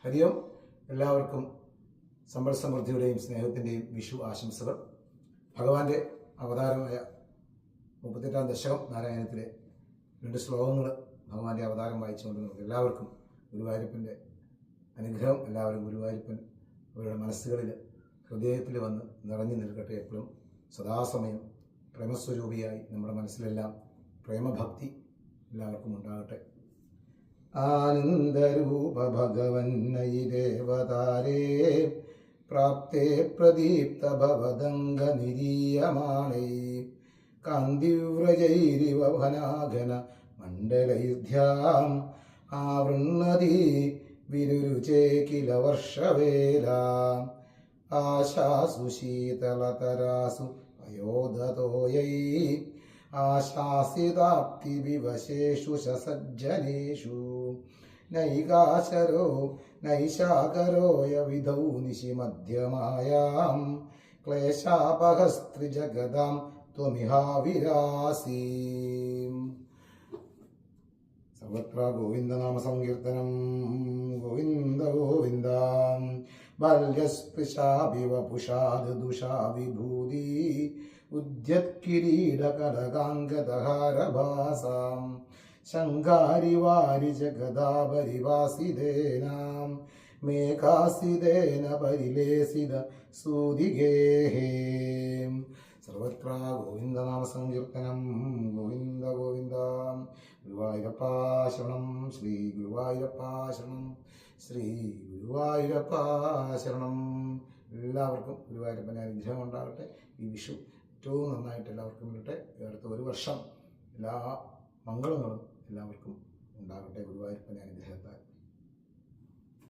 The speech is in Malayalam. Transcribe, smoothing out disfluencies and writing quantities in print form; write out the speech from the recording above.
ഹരി ഓം. എല്ലാവർക്കും സമ്പൽ സമൃദ്ധിയുടെയും സ്നേഹത്തിൻ്റെയും വിഷു ആശംസകൾ. ഭഗവാന്റെ അവതാരമായ 38-ാം ദശകം നാരായണത്തിലെ 2 ശ്ലോകങ്ങൾ ഭഗവാന്റെ അവതാരം വായിച്ചുകൊണ്ട് നമുക്ക് എല്ലാവർക്കും ഗുരുവായൂരപ്പൻ്റെ അനുഗ്രഹം, എല്ലാവരും ഗുരുവായൂരപ്പൻ അവരുടെ മനസ്സുകളിൽ ഹൃദയത്തിൽ വന്ന് നിറഞ്ഞു നിൽക്കട്ടെ. എപ്പോഴും സദാസമയം പ്രേമസ്വരൂപിയായി നമ്മുടെ മനസ്സിലെല്ലാം പ്രേമഭക്തി എല്ലാവർക്കും ഉണ്ടാകട്ടെ. ആനന്ദരൂപ ഭഗവന്നയി ദേവതാരേ പ്രാപ്തേ പ്രദീപ്ത ഭവദംഗ നിരീയമാണൈ കാന്തിവ്രജൈരിവ വനാഘന മണ്ഡലൈർധ്യാം ആവൃണ്ണതി വിരുരുചേ കില വർഷവേലാം ആശാസു ശീതളതരാസു അയോധതോയൈ ആശാസിതാപ്തി വിവശേഷു സജ്ജനേഷു നൈകാശരോ നൈശാകരോയ വിധൗ നിശി മധ്യമായാം ക്ലേശാപഹസ്ത്രിജഗതാം ത്വമിഹാവിരാസി. സർവത്ര ഗോവിന്ദനാമ സങ്കീർത്തനം. ഗോവിന്ദ ഗോവിന്ദ. ബാല്യസ്പൃശാഭിവ പുഷാദ് ദുഷാ വിഭൂതി ഉദ്യത്കിരീടകടകാംഗദഹാരഭാസാം ശങ്കാരിവാരി ജഗദാപരിവാസിതേനാം മേഘാസിതേന പരിലേസിത സൂതിഗേഹേ. സർവത്ര ഗോവിന്ദനാമ സങ്കീർത്തനം. ഗോവിന്ദ ഗോവിന്ദ. ഗുരുവായൂരപ്പാ ശരണം. ശ്രീ ഗുരുവായൂരപ്പാ ശരണം. ശ്രീ ഗുരുവായൂരപ്പാ ശരണം. എല്ലാവർക്കും ഗുരുവായൂരപ്പൻ്റെ അനുഗ്രഹം ഉണ്ടാകട്ടെ. ഈ വിഷു ഏറ്റവും നന്നായിട്ട് എല്ലാവർക്കും വരട്ടെ. അടുത്ത ഒരു വർഷം എല്ലാ മംഗളങ്ങളും എല്ലാവർക്കും ഉണ്ടാകട്ടെ ഗുരുവായൂരപ്പൻ്റെ അനുഗ്രഹത്താൽ.